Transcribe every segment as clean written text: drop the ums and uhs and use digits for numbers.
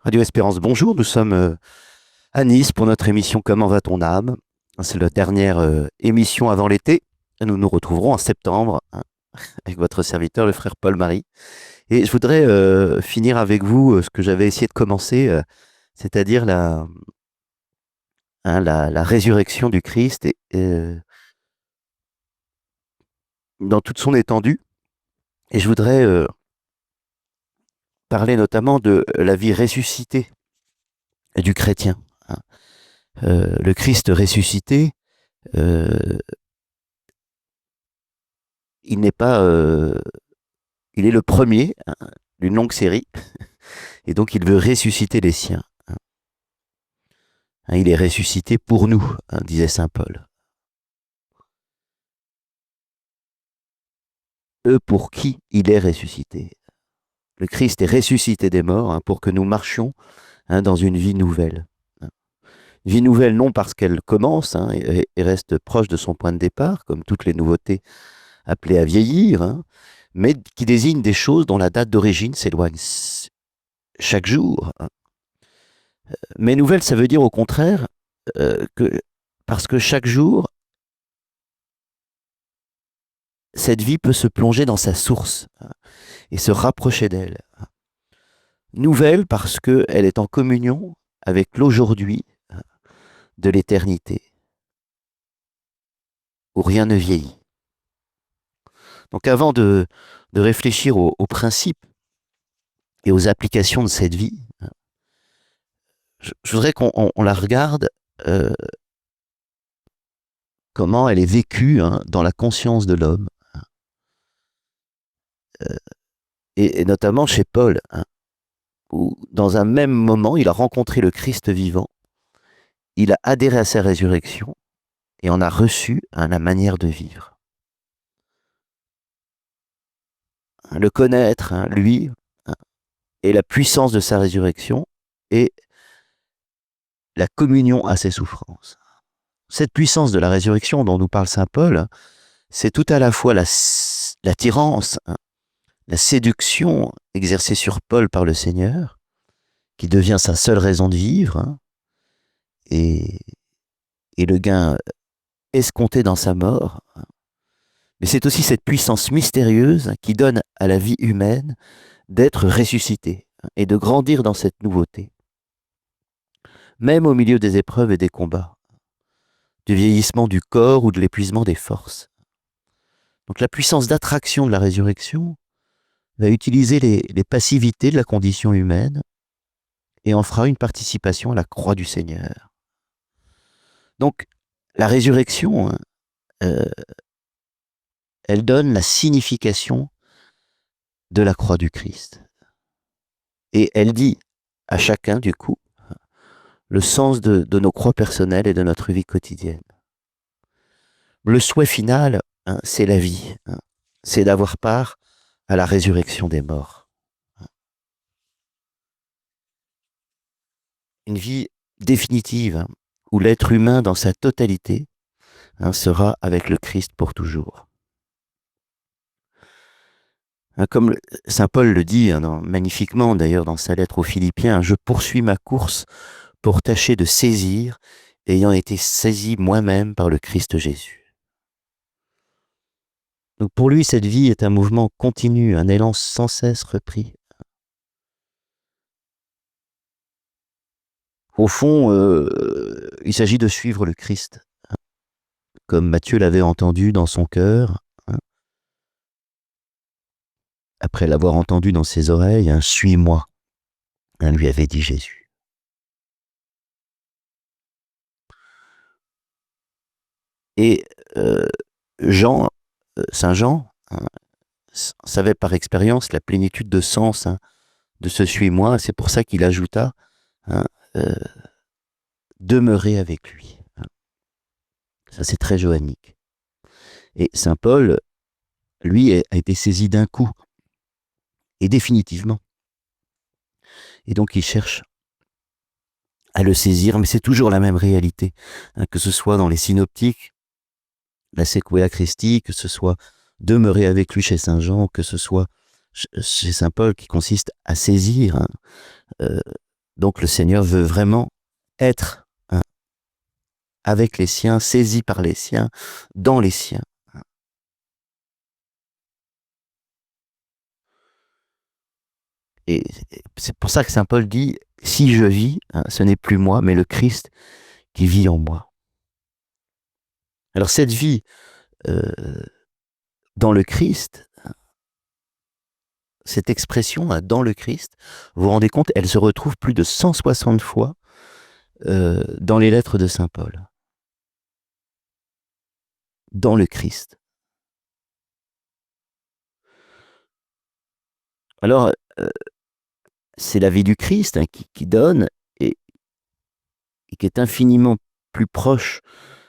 Radio Espérance, bonjour. Nous sommes à Nice pour notre émission Comment va ton âme? C'est la dernière émission avant l'été. Nous nous retrouverons en septembre, hein, avec votre serviteur, le frère Paul-Marie. Et je voudrais finir avec vous ce que j'avais essayé de commencer, c'est-à-dire la résurrection du Christ dans toute son étendue. Et je voudrais parler notamment de la vie ressuscitée du chrétien, hein. Le Christ ressuscité, euh, il n'est pas, il est le premier, hein, d'une longue série, et donc il veut ressusciter les siens, hein. Hein, il est ressuscité pour nous, hein, disait saint Paul. Eux pour qui il est ressuscité. Le Christ est ressuscité des morts, hein, pour que nous marchions, hein, dans une vie nouvelle. Hein. Vie nouvelle non parce qu'elle commence, hein, et reste proche de son point de départ, comme toutes les nouveautés appelées à vieillir, hein, mais qui désigne des choses dont la date d'origine s'éloigne chaque jour, hein. Mais nouvelle, ça veut dire au contraire que parce que chaque jour, cette vie peut se plonger dans sa source, hein, et se rapprocher d'elle. Nouvelle parce qu'elle est en communion avec l'aujourd'hui, hein, de l'éternité, où rien ne vieillit. Donc avant de réfléchir aux principes et aux applications de cette vie, hein, je voudrais qu'on la regarde, euh, comment elle est vécue, hein, dans la conscience de l'homme, hein, et notamment chez Paul, hein, où dans un même moment, il a rencontré le Christ vivant, il a adhéré à sa résurrection et en a reçu, hein, la manière de vivre. Hein, le connaître, hein, lui, hein, et la puissance de sa résurrection et la communion à ses souffrances. Cette puissance de la résurrection dont nous parle saint Paul, hein, c'est tout à la fois l'attirance, hein, la séduction exercée sur Paul par le Seigneur, qui devient sa seule raison de vivre, hein, et, et le gain escompté dans sa mort. Mais c'est aussi cette puissance mystérieuse, hein, qui donne à la vie humaine d'être ressuscitée, hein, et de grandir dans cette nouveauté, même au milieu des épreuves et des combats, du vieillissement du corps ou de l'épuisement des forces. Donc la puissance d'attraction de la résurrection va utiliser les passivités de la condition humaine et en fera une participation à la croix du Seigneur. Donc la résurrection, hein, euh, elle donne la signification de la croix du Christ. Et elle dit à chacun, du coup, le sens de nos croix personnelles et de notre vie quotidienne. Le souhait final, hein, c'est la vie, hein, c'est d'avoir part à la résurrection des morts. Une vie définitive, hein, où l'être humain dans sa totalité, hein, sera avec le Christ pour toujours. Hein, comme saint Paul le dit, hein, magnifiquement d'ailleurs dans sa lettre aux Philippiens, je poursuis ma course pour tâcher de saisir, ayant été saisi moi-même par le Christ Jésus. Donc pour lui, cette vie est un mouvement continu, un élan sans cesse repris. Au fond, il s'agit de suivre le Christ, hein, comme Matthieu l'avait entendu dans son cœur, hein, après l'avoir entendu dans ses oreilles, hein, suis-moi, hein, lui avait dit Jésus. Et euh, Jean, Saint Jean, hein, savait par expérience la plénitude de sens, hein, de ce suis-moi. C'est pour ça qu'il ajouta, hein, euh, demeurer avec lui, hein. Ça, c'est très johannique. Et saint Paul, lui, a été saisi d'un coup et définitivement. Et donc, il cherche à le saisir, mais c'est toujours la même réalité, hein, que ce soit dans les synoptiques, la Sequia Christi, que ce soit demeurer avec lui chez saint Jean, que ce soit chez saint Paul, qui consiste à saisir, hein, Donc le Seigneur veut vraiment être avec les siens, saisi par les siens, dans les siens. Et c'est pour ça que saint Paul dit, si je vis, ce n'est plus moi, mais le Christ qui vit en moi. Alors cette vie dans le Christ, cette expression dans le Christ, vous vous rendez compte, elle se retrouve plus de 160 fois dans les lettres de saint Paul. Dans le Christ. Alors, c'est la vie du Christ qui donne et qui est infiniment plus proche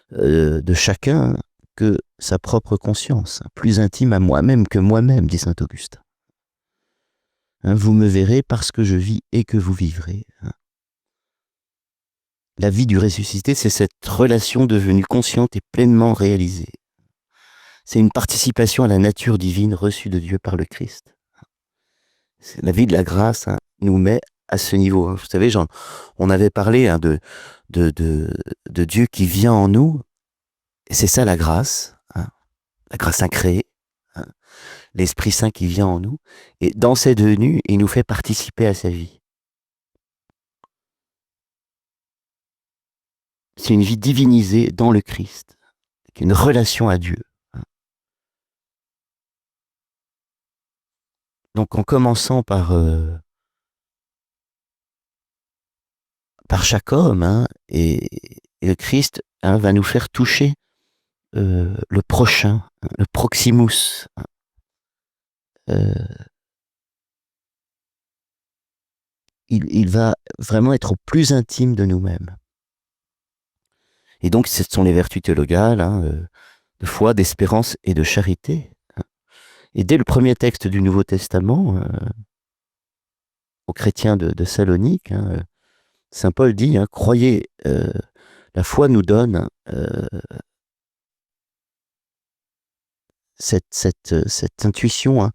de chacun que sa propre conscience, plus intime à moi-même que moi-même, dit saint Augustin. Vous me verrez parce que je vis et que vous vivrez. La vie du ressuscité, c'est cette relation devenue consciente et pleinement réalisée. C'est une participation à la nature divine reçue de Dieu par le Christ. La vie de la grâce nous met à ce niveau. Vous savez, on avait parlé de Dieu qui vient en nous, et c'est ça la grâce incréée, l'Esprit Saint qui vient en nous, et dans cette venue, il nous fait participer à sa vie. C'est une vie divinisée dans le Christ, une relation à Dieu. Donc en commençant par chaque homme, et le Christ va nous faire toucher le prochain, le proximus. Il va vraiment être au plus intime de nous-mêmes. Et donc ce sont les vertus théologales, de foi, d'espérance et de charité. Et dès le premier texte du Nouveau Testament, aux chrétiens de Salonique, saint Paul dit, croyez, la foi nous donne cette intuition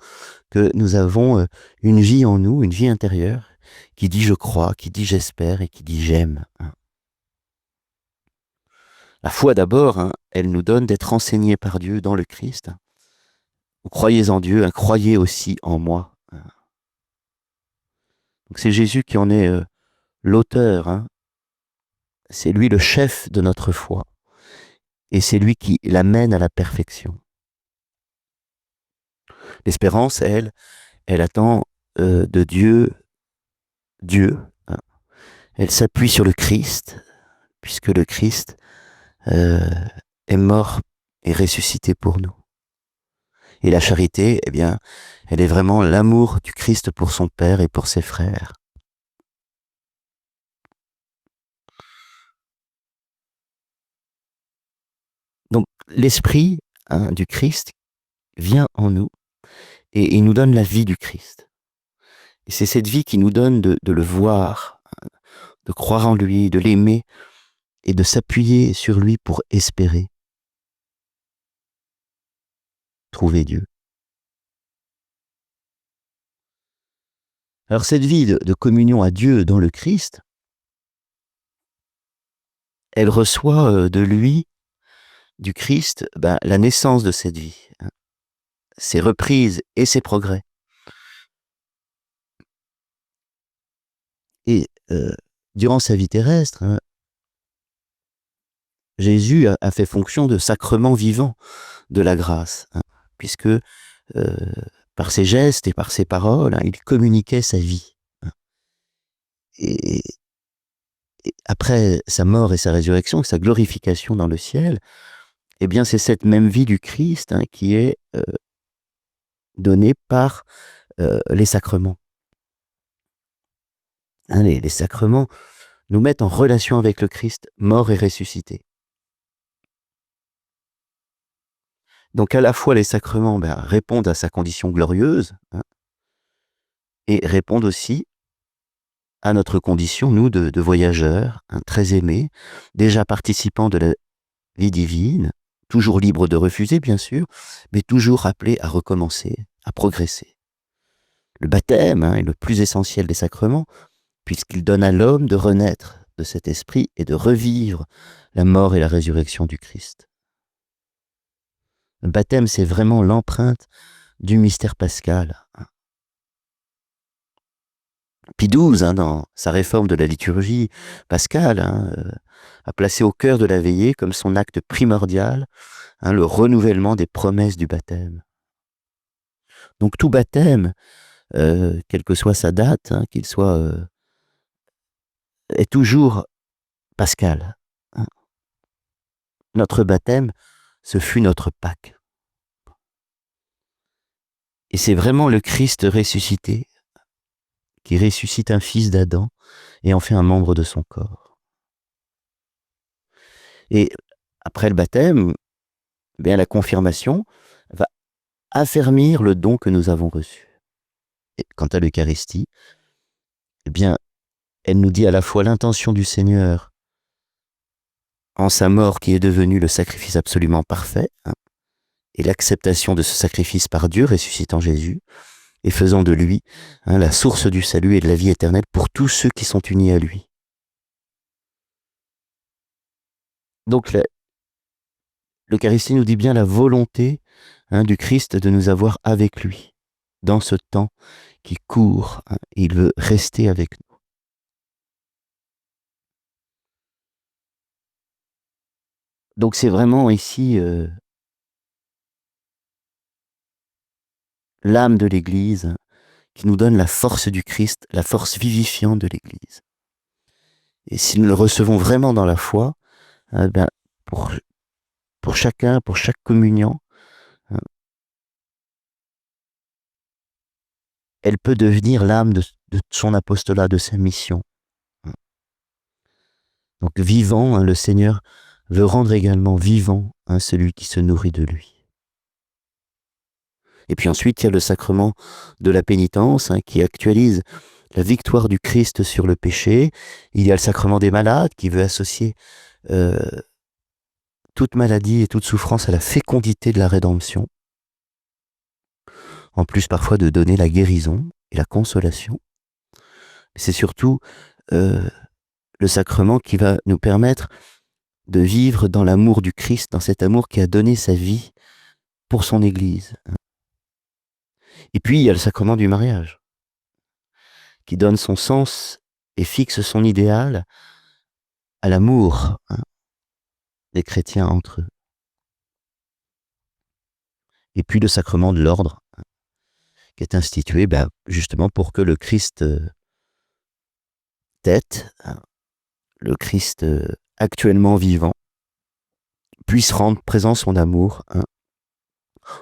que nous avons une vie en nous, une vie intérieure, qui dit je crois, qui dit j'espère et qui dit j'aime. La foi d'abord, elle nous donne d'être enseignés par Dieu dans le Christ. Vous croyez en Dieu, croyez aussi en moi. Donc c'est Jésus qui en est l'auteur. C'est lui le chef de notre foi. Et c'est lui qui l'amène à la perfection. L'espérance, elle attend de Dieu. Elle s'appuie sur le Christ, puisque le Christ est mort et ressuscité pour nous. Et la charité, eh bien, elle est vraiment l'amour du Christ pour son Père et pour ses frères. Donc, l'esprit du Christ vient en nous et il nous donne la vie du Christ. Et c'est cette vie qui nous donne de le voir, de croire en lui, de l'aimer et de s'appuyer sur lui pour espérer trouver Dieu. Alors cette vie de communion à Dieu dans le Christ, elle reçoit de lui, du Christ, la naissance de cette vie, ses reprises et ses progrès. Et durant sa vie terrestre, Jésus a fait fonction de sacrement vivant de la grâce, puisque par ses gestes et par ses paroles, il communiquait sa vie. Et après sa mort et sa résurrection, sa glorification dans le ciel, eh bien c'est cette même vie du Christ qui est donnée par les sacrements. Les sacrements nous mettent en relation avec le Christ mort et ressuscité. Donc à la fois les sacrements répondent à sa condition glorieuse et répondent aussi à notre condition, nous, de voyageurs, très aimés, déjà participants de la vie divine, toujours libres de refuser, bien sûr, mais toujours appelés à recommencer, à progresser. Le baptême est le plus essentiel des sacrements puisqu'il donne à l'homme de renaître de cet esprit et de revivre la mort et la résurrection du Christ. Le baptême, c'est vraiment l'empreinte du mystère pascal. Pie XII, dans sa réforme de la liturgie pascale, a placé au cœur de la veillée comme son acte primordial le renouvellement des promesses du baptême. Donc tout baptême, quelle que soit sa date, qu'il soit, est toujours pascal. Notre baptême, ce fut notre Pâques. Et c'est vraiment le Christ ressuscité qui ressuscite un fils d'Adam et en fait un membre de son corps. Et après le baptême, bien la confirmation va affermir le don que nous avons reçu. Et quant à l'Eucharistie, eh bien, elle nous dit à la fois l'intention du Seigneur en sa mort qui est devenue le sacrifice absolument parfait, et l'acceptation de ce sacrifice par Dieu ressuscitant Jésus, et faisant de lui la source du salut et de la vie éternelle pour tous ceux qui sont unis à lui. Donc l'Eucharistie nous dit bien la volonté du Christ de nous avoir avec lui dans ce temps qui court. Il veut rester avec nous. Donc c'est vraiment ici l'âme de l'Église qui nous donne la force du Christ, la force vivifiante de l'Église. Et si nous le recevons vraiment dans la foi, ben, pour chacun, pour chaque communion, elle peut devenir l'âme de son apostolat, de sa mission. Donc vivant, le Seigneur veut rendre également vivant celui qui se nourrit de lui. Et puis ensuite, il y a le sacrement de la pénitence qui actualise la victoire du Christ sur le péché. Il y a le sacrement des malades qui veut associer toute maladie et toute souffrance à la fécondité de la rédemption. En plus parfois de donner la guérison et la consolation. C'est surtout le sacrement qui va nous permettre de vivre dans l'amour du Christ, dans cet amour qui a donné sa vie pour son Église. Et puis il y a le sacrement du mariage, qui donne son sens et fixe son idéal à l'amour des chrétiens entre eux. Et puis le sacrement de l'ordre, qui est institué justement pour que le Christ tête, le Christ actuellement vivant, puisse rendre présent son amour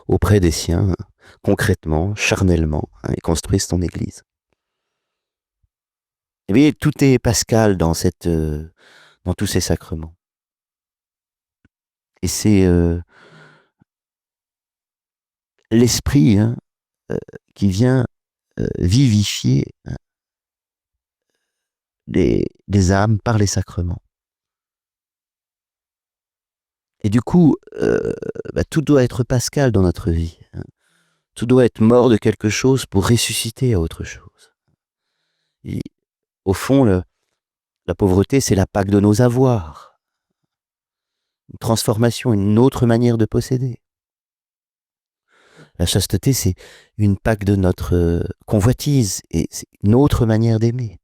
auprès des siens, concrètement, charnellement, et construire son Église. Et vous voyez, tout est pascal dans tous ces sacrements. Et c'est l'esprit qui vient vivifier les âmes par les sacrements. Et du coup, tout doit être pascal dans notre vie. Tout doit être mort de quelque chose pour ressusciter à autre chose. Et, au fond, la pauvreté, c'est la Pâque de nos avoirs. Une transformation, une autre manière de posséder. La chasteté, c'est une Pâque de notre convoitise, et c'est une autre manière d'aimer.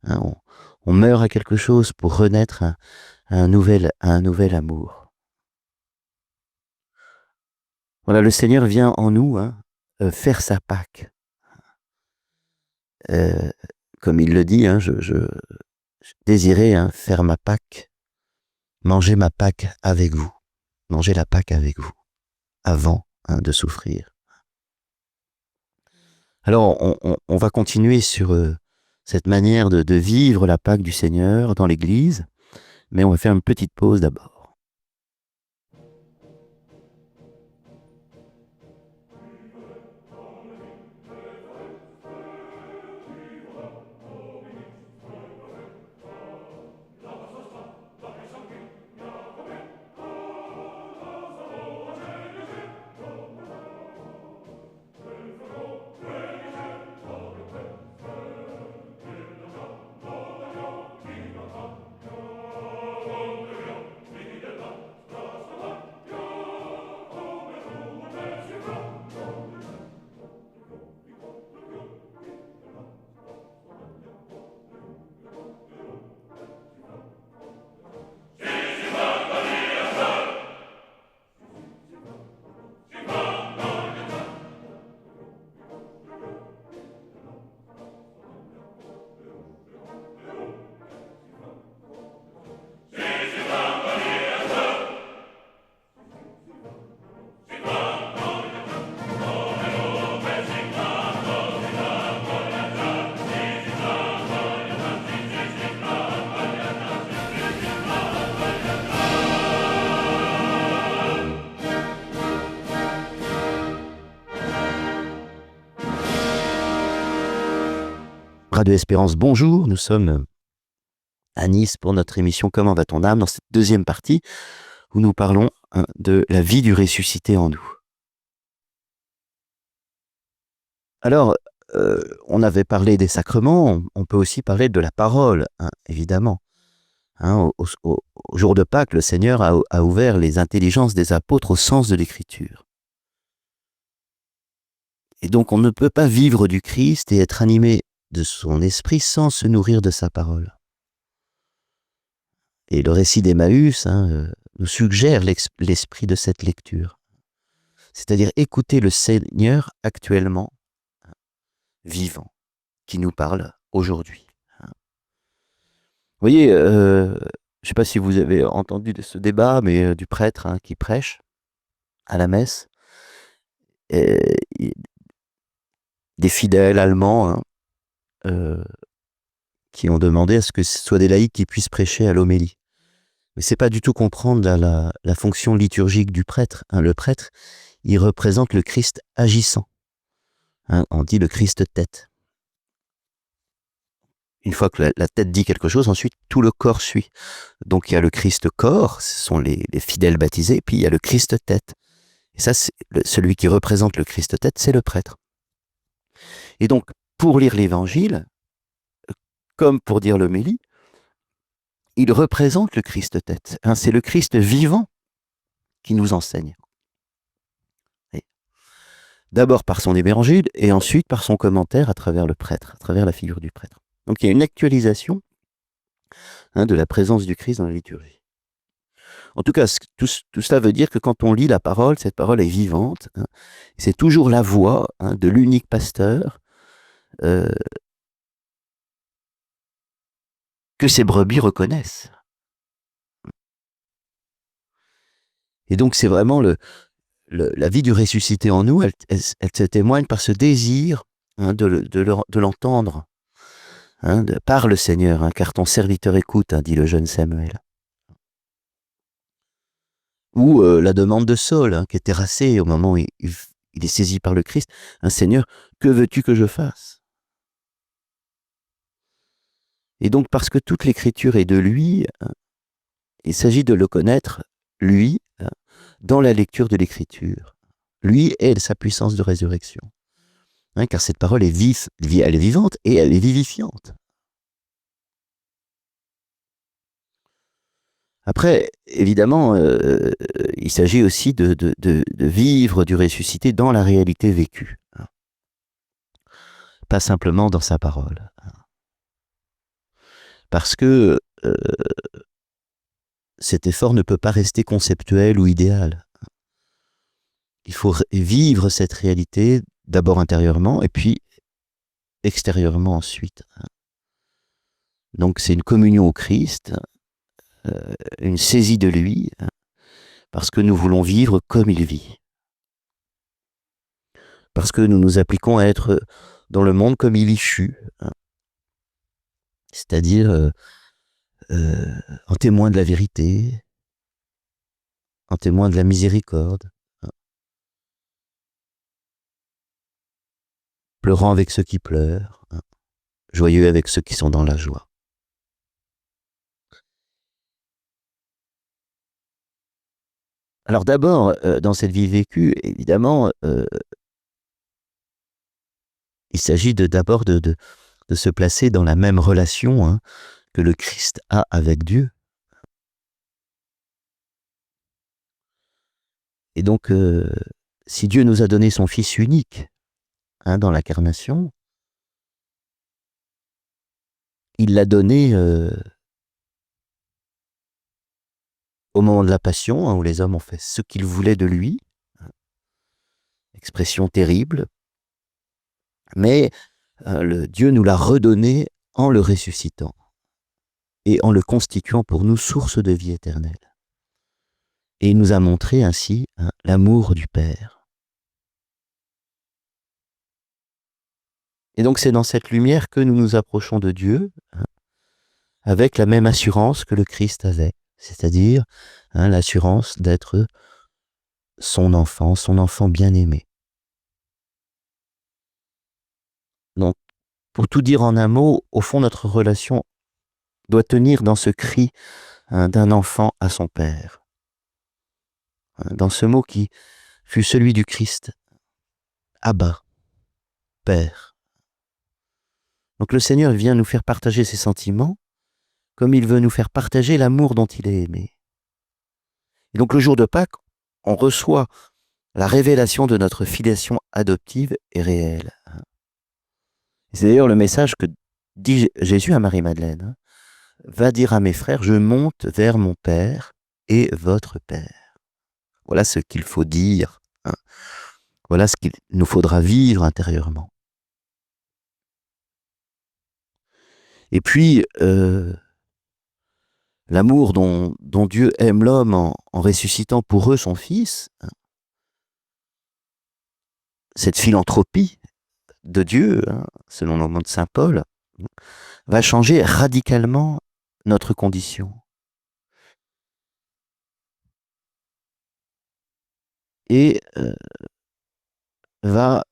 On meurt à quelque chose pour renaître à un nouvel amour. Voilà, le Seigneur vient en nous faire sa Pâque. Comme il le dit, je désirais faire ma Pâque, manger ma Pâque avec vous, manger la Pâque avec vous, avant de souffrir. Alors, on va continuer sur cette manière de vivre la Pâque du Seigneur dans l'Église, mais on va faire une petite pause d'abord. Radio Espérance, bonjour, nous sommes à Nice pour notre émission Comment va ton âme, dans cette deuxième partie où nous parlons de la vie du ressuscité en nous. Alors, on avait parlé des sacrements, on peut aussi parler de la parole, évidemment. Au jour de Pâques, le Seigneur a ouvert les intelligences des apôtres au sens de l'Écriture. Et donc on ne peut pas vivre du Christ et être animé de son esprit sans se nourrir de sa parole. Et le récit d'Emmaüs nous suggère l'esprit de cette lecture. C'est-à-dire écouter le Seigneur actuellement vivant, qui nous parle aujourd'hui. Vous voyez, je ne sais pas si vous avez entendu de ce débat, mais du prêtre qui prêche à la messe, des fidèles allemands qui ont demandé à ce que ce soit des laïcs qui puissent prêcher à l'homélie. Mais c'est pas du tout comprendre la fonction liturgique du prêtre. Le prêtre, il représente le Christ agissant. On dit le Christ tête. Une fois que la tête dit quelque chose, ensuite tout le corps suit. Donc il y a le Christ corps, ce sont les fidèles baptisés, puis il y a le Christ tête. Et ça, celui qui représente le Christ tête, c'est le prêtre. Et donc, pour lire l'évangile, comme pour dire l'homélie, il représente le Christ tête. C'est le Christ vivant qui nous enseigne. D'abord par son évangile et ensuite par son commentaire à travers le prêtre, à travers la figure du prêtre. Donc il y a une actualisation de la présence du Christ dans la liturgie. En tout cas, tout cela veut dire que quand on lit la parole, cette parole est vivante. C'est toujours la voix de l'unique pasteur que ces brebis reconnaissent. Et donc c'est vraiment la vie du ressuscité en nous, elle se témoigne par ce désir de l'entendre par le Seigneur, car ton serviteur écoute, dit le jeune Samuel. Ou la demande de Saul, qui est terrassé au moment où il est saisi par le Christ. Seigneur, que veux-tu que je fasse? Et donc, parce que toute l'Écriture est de lui, il s'agit de le connaître, lui, dans la lecture de l'Écriture. Lui et sa puissance de résurrection. Car cette parole est vive, elle est vivante et elle est vivifiante. Après, évidemment, il s'agit aussi de vivre du ressuscité dans la réalité vécue. Pas simplement dans sa parole. Parce que cet effort ne peut pas rester conceptuel ou idéal. Il faut vivre cette réalité d'abord intérieurement et puis extérieurement ensuite. Donc c'est une communion au Christ, une saisie de lui, parce que nous voulons vivre comme il vit. Parce que nous nous appliquons à être dans le monde comme il y fut. C'est-à-dire en témoin de la vérité, en témoin de la miséricorde, pleurant avec ceux qui pleurent, joyeux avec ceux qui sont dans la joie. Alors d'abord, dans cette vie vécue, évidemment, il s'agit d'abord de se placer dans la même relation que le Christ a avec Dieu. Et donc, si Dieu nous a donné son Fils unique dans l'incarnation, il l'a donné au moment de la Passion, où les hommes ont fait ce qu'ils voulaient de lui. Expression terrible. Mais Dieu nous l'a redonné en le ressuscitant et en le constituant pour nous source de vie éternelle. Et il nous a montré ainsi l'amour du Père. Et donc c'est dans cette lumière que nous nous approchons de Dieu avec la même assurance que le Christ avait, c'est-à-dire l'assurance d'être son enfant bien-aimé. Donc Pour tout dire en un mot, au fond, notre relation doit tenir dans ce cri d'un enfant à son père. Dans ce mot qui fut celui du Christ. Abba, Père. Donc le Seigneur vient nous faire partager ses sentiments, comme il veut nous faire partager l'amour dont il est aimé. Et donc le jour de Pâques, on reçoit la révélation de notre filiation adoptive et réelle. C'est d'ailleurs le message que dit Jésus à Marie-Madeleine. Va dire à mes frères, je monte vers mon Père et votre Père. Voilà ce qu'il faut dire. Voilà ce qu'il nous faudra vivre intérieurement. Et puis, l'amour dont Dieu aime l'homme en ressuscitant pour eux son Fils, cette philanthropie de Dieu, selon le mot de saint Paul, va changer radicalement notre condition. Et va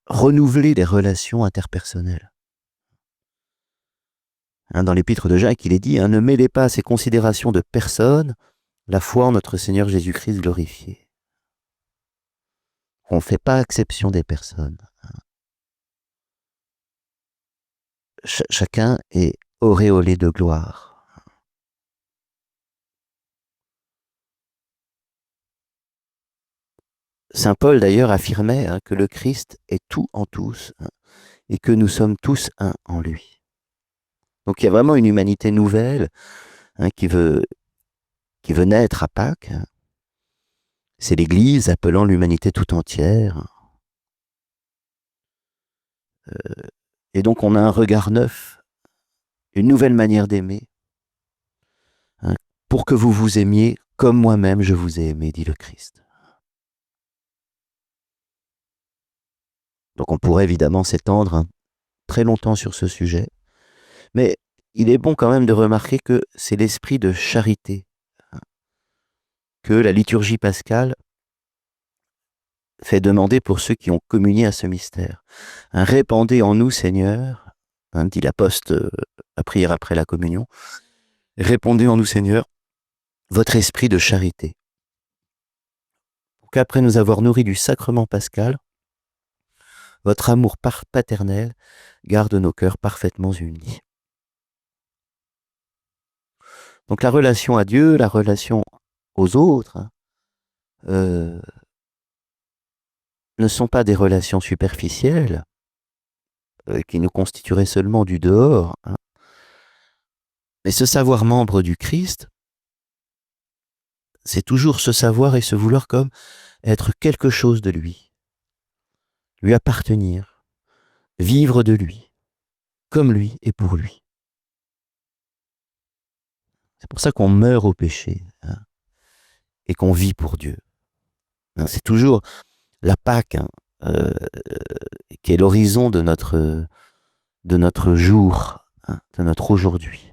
renouveler les relations interpersonnelles. Dans l'épître de Jacques, il est dit, ne mêlez pas à ces considérations de personne la foi en notre Seigneur Jésus-Christ glorifié. On ne fait pas exception des personnes. Chacun est auréolé de gloire. Saint Paul d'ailleurs affirmait que le Christ est tout en tous et que nous sommes tous un en lui. Donc il y a vraiment une humanité nouvelle qui veut naître à Pâques. C'est l'Église appelant l'humanité tout entière. Et donc on a un regard neuf, une nouvelle manière d'aimer, pour que vous vous aimiez comme moi-même je vous ai aimé, dit le Christ. Donc on pourrait évidemment s'étendre très longtemps sur ce sujet, mais il est bon quand même de remarquer que c'est l'esprit de charité que la liturgie pascale fait demander pour ceux qui ont communié à ce mystère. Répandez en nous, Seigneur, dit l'apôtre à prière après la communion, répandez en nous, Seigneur, votre esprit de charité. Pour qu'après nous avoir nourris du sacrement pascal, votre amour paternel garde nos cœurs parfaitement unis. Donc la relation à Dieu, la relation aux autres, ne sont pas des relations superficielles qui nous constitueraient seulement du dehors. Mais ce savoir membre du Christ, c'est toujours se savoir et se vouloir comme être quelque chose de lui, lui appartenir, vivre de lui, comme lui et pour lui. C'est pour ça qu'on meurt au péché et qu'on vit pour Dieu. C'est toujours la Pâque qui est l'horizon de notre jour, de notre aujourd'hui.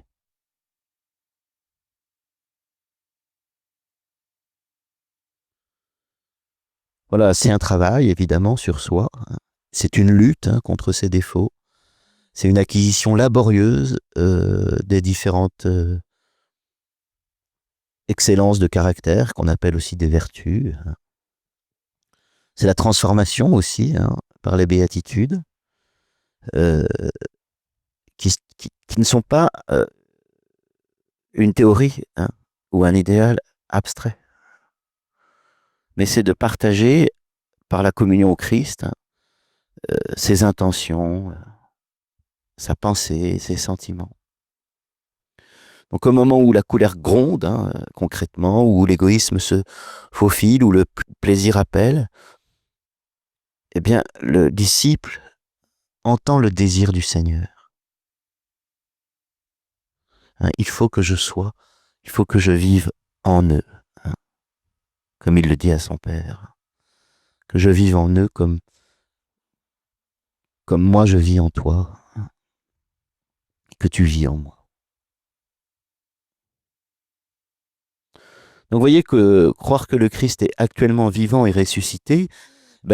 Voilà, c'est un travail évidemment sur soi. C'est une lutte contre ses défauts. C'est une acquisition laborieuse des différentes excellences de caractère qu'on appelle aussi des vertus. C'est la transformation aussi par les béatitudes qui ne sont pas une théorie ou un idéal abstrait. Mais c'est de partager par la communion au Christ ses intentions, sa pensée, ses sentiments. Donc au moment où la colère gronde, concrètement, où l'égoïsme se faufile, où le plaisir appelle, eh bien le disciple entend le désir du Seigneur. Il faut que je sois, il faut que je vive en eux, comme il le dit à son Père. Que je vive en eux comme moi je vis en toi, que tu vis en moi. Donc vous voyez que croire que le Christ est actuellement vivant et ressuscité,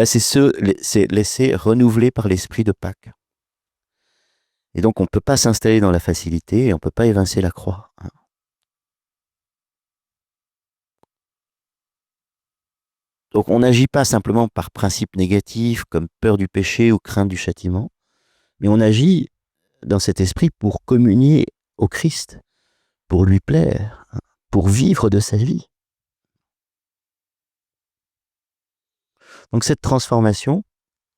c'est laisser renouveler par l'esprit de Pâques. Et donc, on ne peut pas s'installer dans la facilité et on ne peut pas évincer la croix. Donc, on n'agit pas simplement par principe négatif, comme peur du péché ou crainte du châtiment, mais on agit dans cet esprit pour communier au Christ, pour lui plaire, pour vivre de sa vie. Donc, cette transformation,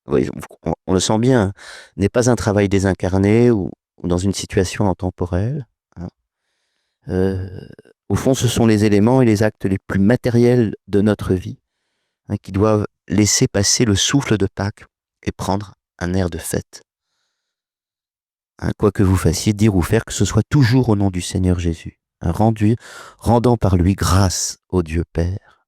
oui, on le sent bien, n'est pas un travail désincarné ou dans une situation intemporelle. Au fond, ce sont les éléments et les actes les plus matériels de notre vie qui doivent laisser passer le souffle de Pâques et prendre un air de fête. Quoi que vous fassiez, dire ou faire, que ce soit toujours au nom du Seigneur Jésus, rendant par lui grâce au Dieu Père.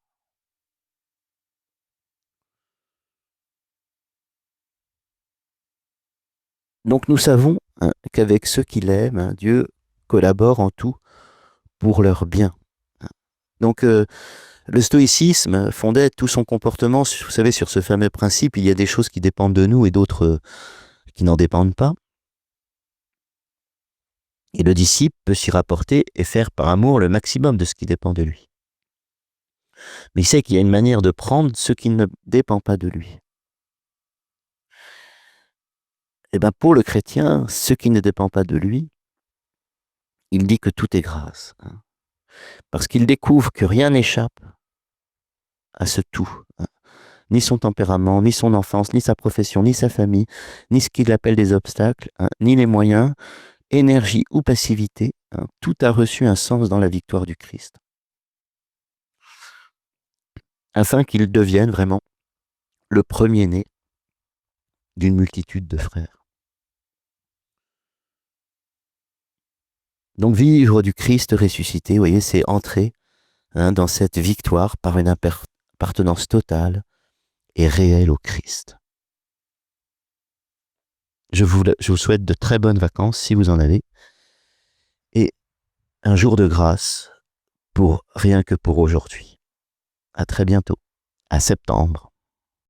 Donc nous savons qu'avec ceux qu'il aime, Dieu collabore en tout pour leur bien. Donc le stoïcisme fondait tout son comportement, vous savez, sur ce fameux principe, il y a des choses qui dépendent de nous et d'autres qui n'en dépendent pas. Et le disciple peut s'y rapporter et faire par amour le maximum de ce qui dépend de lui. Mais il sait qu'il y a une manière de prendre ce qui ne dépend pas de lui. Et bien pour le chrétien, ce qui ne dépend pas de lui, il dit que tout est grâce. Parce qu'il découvre que rien n'échappe à ce tout. Ni son tempérament, ni son enfance, ni sa profession, ni sa famille, ni ce qu'il appelle des obstacles, ni les moyens, énergie ou passivité, tout a reçu un sens dans la victoire du Christ. Afin qu'il devienne vraiment le premier-né d'une multitude de frères. Donc vivre du Christ ressuscité, vous voyez, c'est entrer dans cette victoire par une appartenance totale et réelle au Christ. Je vous souhaite de très bonnes vacances si vous en avez et un jour de grâce rien que pour aujourd'hui. À très bientôt, à septembre.